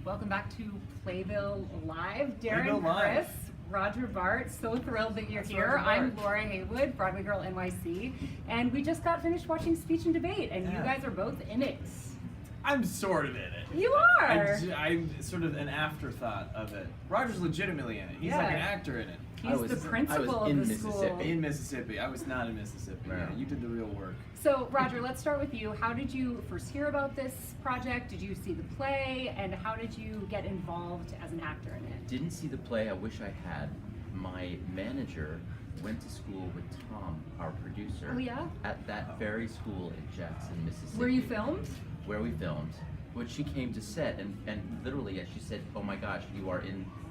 Welcome back to Playville Live. Darren Playville Live. Criss Roger Bart, so thrilled that you're That's here. Roger Bart. I'm Laura Haywood, Broadway Girl NYC, and we just got finished watching Speech and Debate, and you guys are both in it. I'm sort of in it. You are! I'm sort of an afterthought of it. Roger's legitimately in it. He's like an actor in it. He's the principal of the school. In Mississippi. I was not in Mississippi. No. Yeah, you did the real work. So, Roger, let's start with you. How did you first hear about this project? Did you see the play? And how did you get involved as an actor in it? Didn't see the play. I wish I had. My manager went to school with Tom, our producer. Oh, yeah? At that very school in Jackson, Mississippi. Where you filmed? Where we filmed. But she came to set, and literally, as she said, "Oh my gosh, you are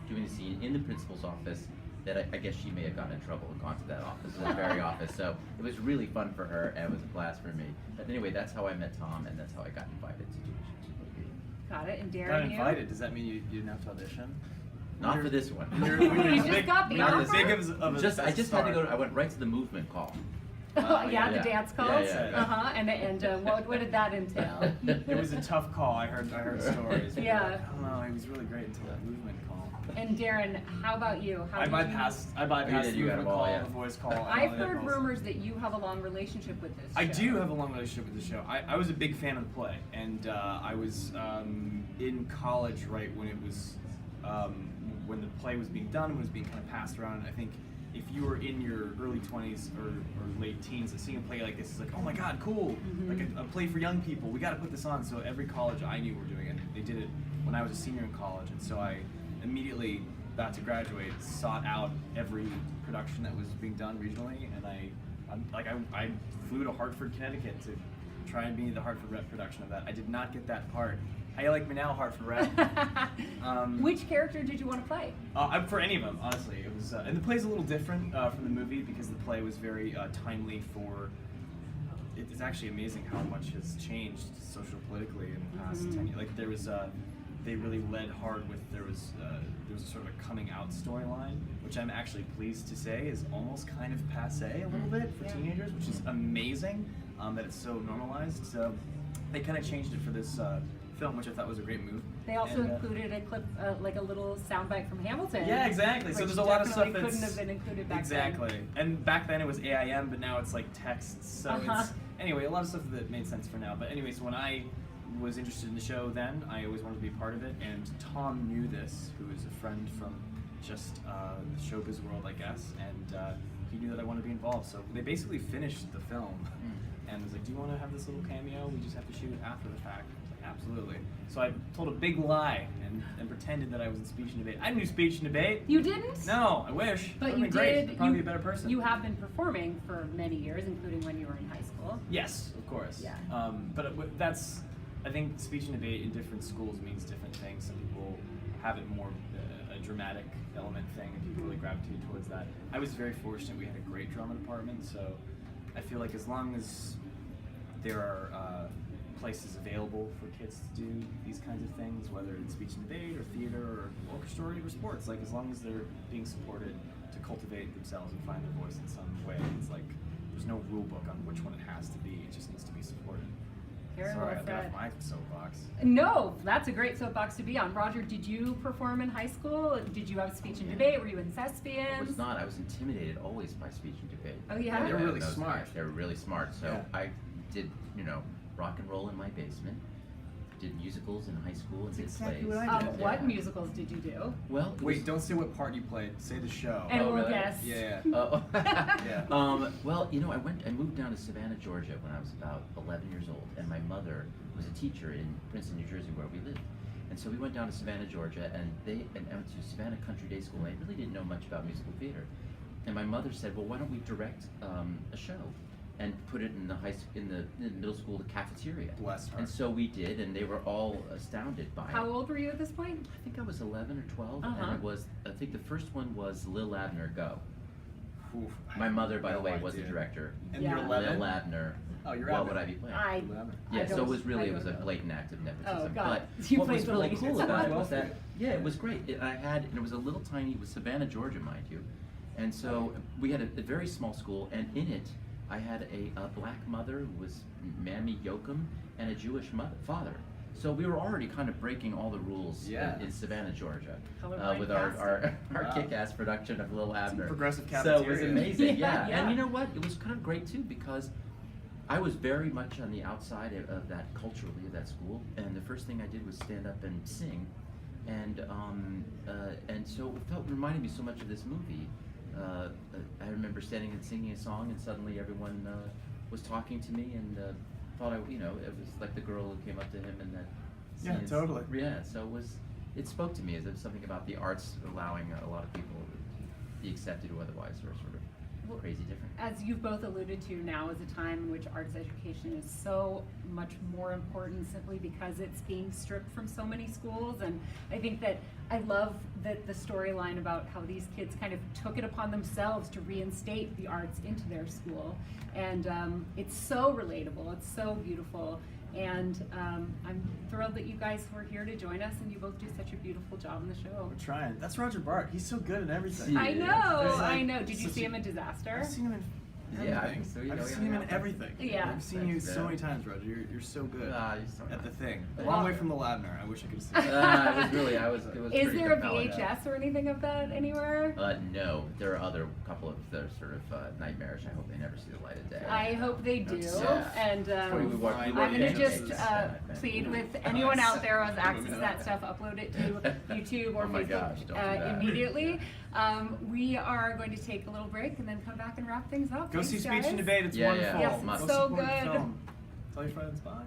doing the scene in the principal's office." That I guess she may have gotten in trouble and gone to that office, that very office. So it was really fun for her, and it was a blast for me. But anyway, that's how I met Tom, and that's how I got invited to do it. Got it. And Darren, Got invited. Does that mean you didn't have to audition? Not for this one. You just got the offer? I just had to go. I went right to the movement call. The dance calls. Yeah. And what did that entail? It was a tough call. I heard stories. Yeah. Like, oh no, he was really great until that movement call. And Darren, how about you? I bypassed the movement call, the voice call. I've heard rumors that you have a long relationship with this show. I do have a long relationship with the show. I was a big fan of the play, and I was in college right when it was when the play was being done, when it was being kind of passed around. I think if you were in your early 20s or late teens, seeing a play like this is like, oh my god, cool! Like a play for young people. We got to put this on. So every college I knew were doing it. They did it when I was a senior in college, and so I immediately about to graduate sought out every production that was being done regionally, and I flew to Hartford, Connecticut to try and be the Hartford Rep production of that. I did not get that part. How you like me now, Hartford Rep? Which character did you want to play? For any of them, honestly. It was, and the play's a little different from the movie because the play was very timely for. It's actually amazing how much has changed social-politically in the past 10 years. Like there was. They really led hard with there was sort of a coming out storyline, which I'm actually pleased to say is almost kind of passé a little bit for teenagers, which is amazing that it's so normalized. So they kind of changed it for this film, which I thought was a great move. They also included a clip, like a little soundbite from Hamilton. Yeah, exactly. So there's a lot of stuff that couldn't have been included back then. And back then it was AIM, but now it's like text. So it's anyway a lot of stuff that made sense for now. But anyway, so when I was interested in the show then, I always wanted to be a part of it, and Tom knew this, who is a friend from just the showbiz world, I guess, and he knew that I wanted to be involved. So they basically finished the film and was like, do you want to have this little cameo? We just have to shoot it after the fact. I was like, absolutely. So I told a big lie and pretended that I was in Speech and Debate. I didn't do Speech and Debate. You didn't? No, I wish. But you did. Great. I'd probably be a better person. You have been performing for many years, including when you were in high school. Yes, of course. Yeah. But that's, I think Speech and Debate in different schools means different things. Some people have it more a dramatic element thing, and people really gravitate towards that. I was very fortunate. We had a great drama department, so I feel like as long as there are places available for kids to do these kinds of things, whether it's speech and debate or theater or orchestra or sports, like as long as they're being supported to cultivate themselves and find their voice in some way, it's like there's no rule book on which one it has to be. It just needs to be supported. Sorry, I got off my soapbox. No, that's a great soapbox to be on. Roger, did you perform in high school? Did you have speech and debate? Were you in thespians? I was not. I was intimidated always by speech and debate. Oh, yeah? They were really smart. They were really smart. So I did, rock and roll in my basement. Did musicals in high school and did exactly plays. what I did. What musicals did you do? Well, wait, don't say what part you played. Say the show. And we'll really? guess. Yeah. Yeah. Well, I moved down to Savannah, Georgia when I was about 11 years old, and my mother was a teacher in Princeton, New Jersey, where we lived. And so we went down to Savannah, Georgia, and I went to Savannah Country Day School, and I really didn't know much about musical theater. And my mother said, well, why don't we direct a show and put it in the middle school cafeteria? Bless her. And so we did, and they were all astounded by it. How old were you at this point? I think I was 11 or 12, and I think the first one was Lil Abner Go. Oof, My mother, by the way, was the director. And you're 11? Lil Abner. Oh, you're What Abner. would I be playing? So it was a blatant act of nepotism. Oh, God. But You what played was the really lady. cool about it was that, it was great. And it was a little tiny, it was Savannah, Georgia, mind you. And so we had a very small school, and in it, I had a black mother who was Mammy Yoakum and a Jewish father. So we were already kind of breaking all the rules in Savannah, Georgia, with our Wow. kick-ass production of Lil Abner. Progressive So cafeteria. it was amazing, Yeah, yeah. And you know what? It was kind of great too, because I was very much on the outside of that culturally of that school, and the first thing I did was stand up and sing, and so it reminded me so much of this movie. I remember standing and singing a song, and suddenly everyone was talking to me, and thought it was like the girl who came up to him and that. Yeah, scene. totally. Yeah, so it spoke to me as if something about the arts allowing a lot of people to be accepted who otherwise are sort of crazy different. As you've both alluded to, now is a time in which arts education is so much more important simply because it's being stripped from so many schools. And I think that I love that the storyline about how these kids kind of took it upon themselves to reinstate the arts into their school. And it's so relatable, it's so beautiful. And I'm thrilled that you guys were here to join us, and you both do such a beautiful job on the show. We're trying. That's Roger Bart. He's so good at everything. Yeah. I know, There's I like know. Did you such see a- him in Disaster? I've seen him in Yeah, I everything. think so. You I've know, seen him in yeah. everything. Yeah. I've seen you Thanks, so man. many times, Roger. You're so good You're so at the nice. thing. A Well- long way from the Labner. I wish I could have seen it. It was Is pretty there a compelling. VHS or anything of that anywhere? No, there are couple of that are sort of nightmarish. I hope they never see the light of day. I hope they do. Yeah. And We work- we I'm work going to in just cases. plead with anyone out there who has access to that stuff, upload it to YouTube or Oh my Facebook gosh, don't do that. immediately. We are going to take a little break and then come back and wrap things up. Go Thanks, see Speech guys. and Debate. It's Yeah, wonderful. yeah. Yes, it's Go so support the good. film. Tell your friends. Bye.